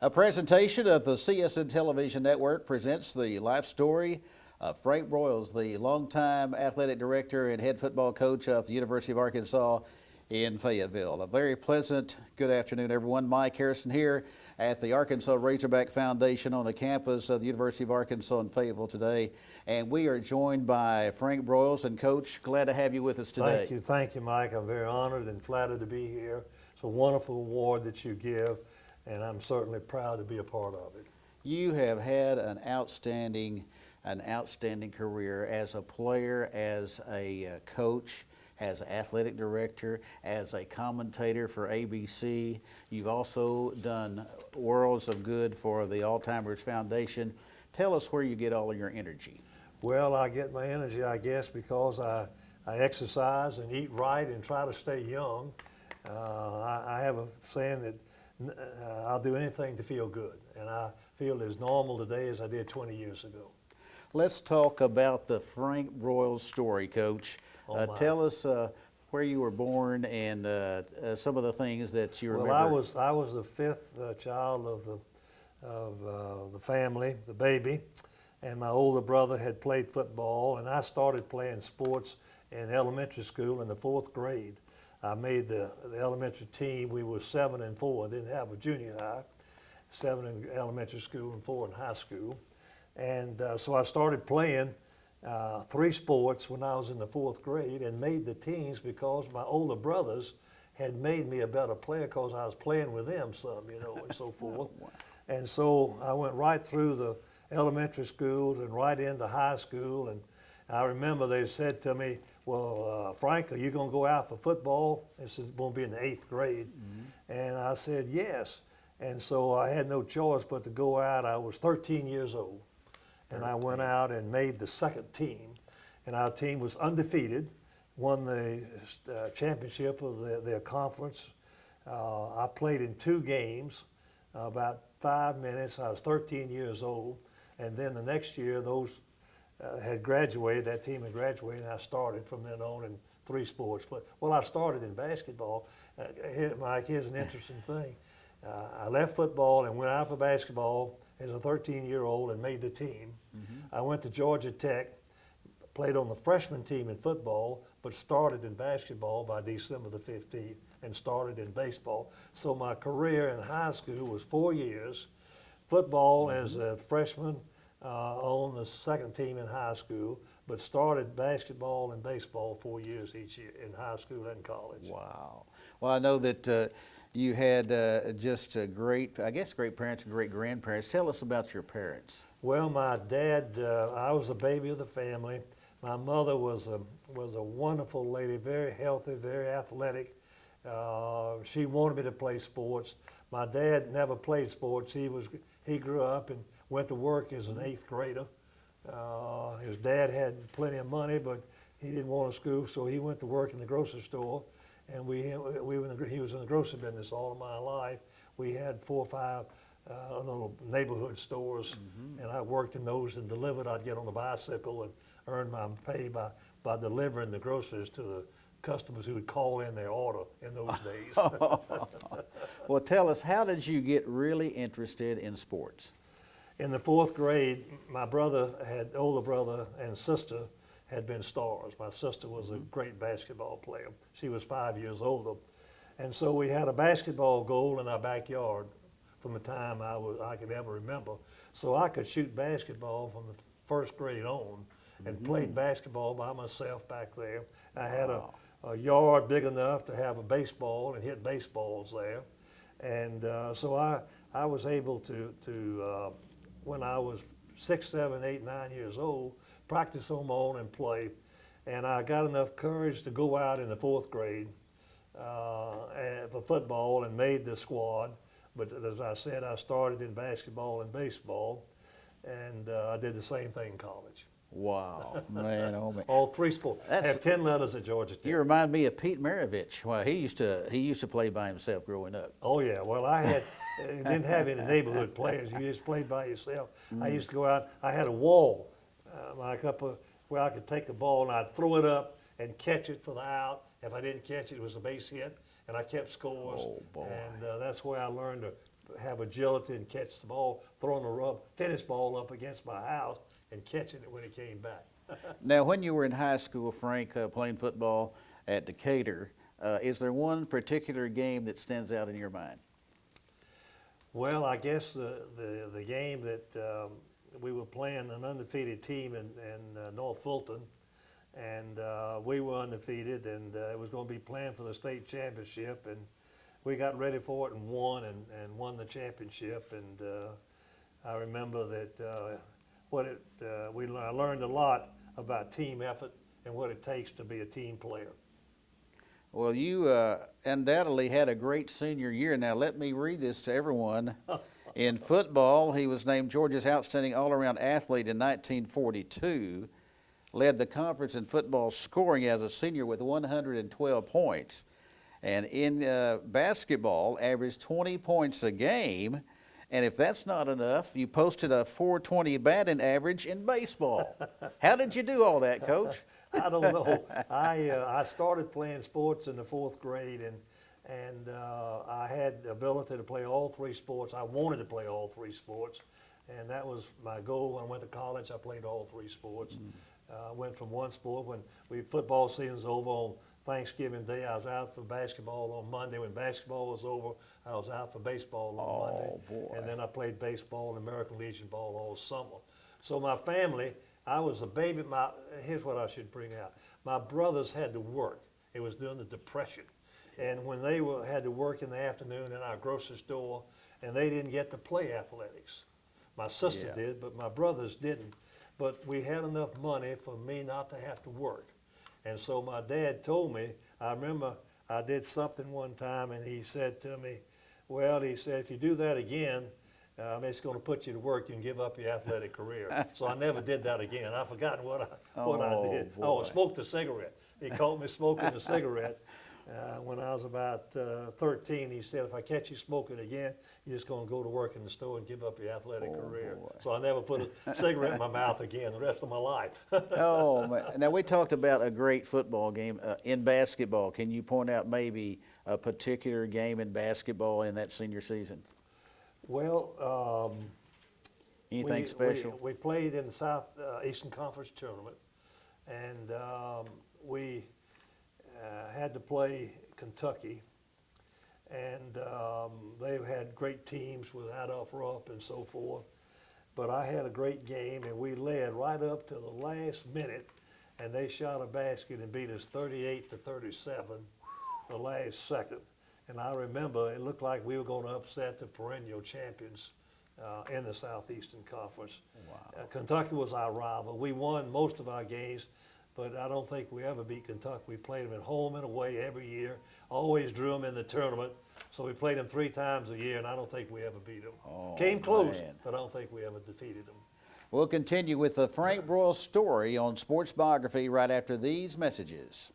A presentation of the CSN Television Network presents the life story of Frank Broyles, the longtime athletic director and head football coach of the University of Arkansas in Fayetteville. A very pleasant good afternoon, everyone. Mike Harrison here at the Arkansas Razorback Foundation on the campus of the University of Arkansas in Fayetteville today. And we are joined by Frank Broyles. And Coach, glad to have you with us today. Thank you, Mike. I'm very honored and flattered to be here. It's a wonderful award that you give, and I'm certainly proud to be a part of it. You have had an outstanding career as a player, as a coach, as an athletic director, as a commentator for ABC. You've also done worlds of good for the Alzheimer's Foundation. Tell us where you get all of your energy. Well, I get my energy, I guess, because I exercise and eat right and try to stay young. I have a saying that I'll do anything to feel good, and I feel as normal today as I did 20 years ago. Let's talk about the Frank Broyles story, Coach. Tell us where you were born and some of the things that you remember. Well, I was the fifth child of the family, the baby, and my older brother had played football, and I started playing sports in elementary school in the 4th grade. I made the elementary team. We were 7-4. I didn't have a junior high. 7 in elementary school and 4 in high school. And so I started playing 3 sports when I was in the 4th grade and made the teams because my older brothers had made me a better player because I was playing with them some, and so forth. And so I went right through the elementary schools and right into high school. And I remember they said to me, well, Frank, are you going to go out for football? This is going to be in the 8th grade. Mm-hmm. And I said, yes. And so I had no choice but to go out. I was 13 years old. And I went out and made the 2nd team. And our team was undefeated, won the championship of their conference. I played in 2 games, about 5 minutes. I was 13 years old. And then the next year, those had graduated, that team had graduated, and I started from then on in 3 sports. Well, I started in basketball. Mike, here's an interesting thing. I left football and went out for basketball as a 13-year-old and made the team. Mm-hmm. I went to Georgia Tech, played on the freshman team in football, but started in basketball by December the 15th and started in baseball. So my career in high school was 4 years, football mm-hmm. as a freshman, on the 2nd team in high school, but started basketball and baseball 4 years each year in high school and college. Wow. Well, I know that you had just great parents and great grandparents. Tell us about your parents. Well, my dad, I was the baby of the family. My mother was a wonderful lady, very healthy, very athletic. She wanted me to play sports. My dad never played sports. He grew up and went to work as an 8th grader. His dad had plenty of money, but he didn't want to school, so he went to work in the grocery store. And he was in the grocery business all of my life. We had 4 or 5 little neighborhood stores, mm-hmm. and I worked in those and delivered. I'd get on the bicycle and earn my pay by delivering the groceries to the customers who would call in their order in those days. Well, tell us, how did you get really interested in sports? In the 4th grade, my older brother and sister had been stars. My sister was a great basketball player. She was 5 years older. And so we had a basketball goal in our backyard from the time I could ever remember. So I could shoot basketball from the 1st grade on and mm-hmm. played basketball by myself back there. I had a yard big enough to have a baseball and hit baseballs there. And so I was able to when I was 6, 7, 8, 9 years old, practice on my own and play. And I got enough courage to go out in the 4th grade for football and made the squad. But as I said, I started in basketball and baseball, and I did the same thing in college. Wow, man, oh man! All 3 sports. I have 10 letters at Georgia Tech. You remind me of Pete Maravich. Well, he used to play by himself growing up. Oh yeah. Well, didn't have any neighborhood players. You just played by yourself. I used to go out. I had a wall, like where I could take the ball and I'd throw it up and catch it for the out. If I didn't catch it, it was a base hit, and I kept scores. Oh boy! And that's where I learned to have agility and catch the ball, throwing a tennis ball up against my house and catching it when it came back. Now, when you were in high school, Frank, playing football at Decatur, is there one particular game that stands out in your mind? Well, I guess the game that we were playing an undefeated team in North Fulton, and we were undefeated, and it was going to be playing for the state championship, and we got ready for it and won won the championship. And I remember that I learned a lot about team effort and what it takes to be a team player. Well, you undoubtedly had a great senior year. Now, let me read this to everyone. In football, he was named Georgia's Outstanding All-Around Athlete in 1942, led the conference in football scoring as a senior with 112 points. And in basketball, averaged 20 points a game. And if that's not enough, you posted a .420 batting average in baseball. How did you do all that, Coach? I don't know. I started playing sports in the 4th grade, and I had the ability to play all 3 sports. I wanted to play all 3 sports, and that was my goal. When I went to college, I played all 3 sports. I went from one sport when football season's over on Thanksgiving Day. I was out for basketball on Monday. When basketball was over, I was out for baseball on Monday. Boy. And then I played baseball and American Legion ball all summer. So my family, I was a baby. Here's what I should bring out. My brothers had to work. It was during the Depression. And when they had to work in the afternoon in our grocery store, and they didn't get to play athletics. My sister did, but my brothers didn't. But we had enough money for me not to have to work. And so my dad told me, I remember I did something one time, and he said to me, well, he said, if you do that again, it's going to put you to work. You can give up your athletic career. So I never did that again. I've forgotten what I did. Boy. Oh, I smoked a cigarette. He caught me smoking a cigarette when I was about 13. He said, if I catch you smoking again, you're just going to go to work in the store and give up your athletic career. Boy. So I never put a cigarette in my mouth again the rest of my life. Oh, man. Now, we talked about a great football game. In basketball, can you point out maybe a particular game in basketball in that senior season? Well, Anything special? We played in the South Eastern Conference tournament, and we had to play Kentucky, and they had great teams with Adolph Rupp and so forth. But I had a great game, and we led right up to the last minute, and they shot a basket and beat us 38-37 the last second. And I remember it looked like we were going to upset the perennial champions in the Southeastern Conference. Wow. Kentucky was our rival. We won most of our games, but I don't think we ever beat Kentucky. We played them at home and away every year, always drew them in the tournament. So we played them 3 times a year, and I don't think we ever beat them. Oh, Came close, man. but I don't think we ever defeated them. We'll continue with the Frank Broyles story on Sports Biography right after these messages.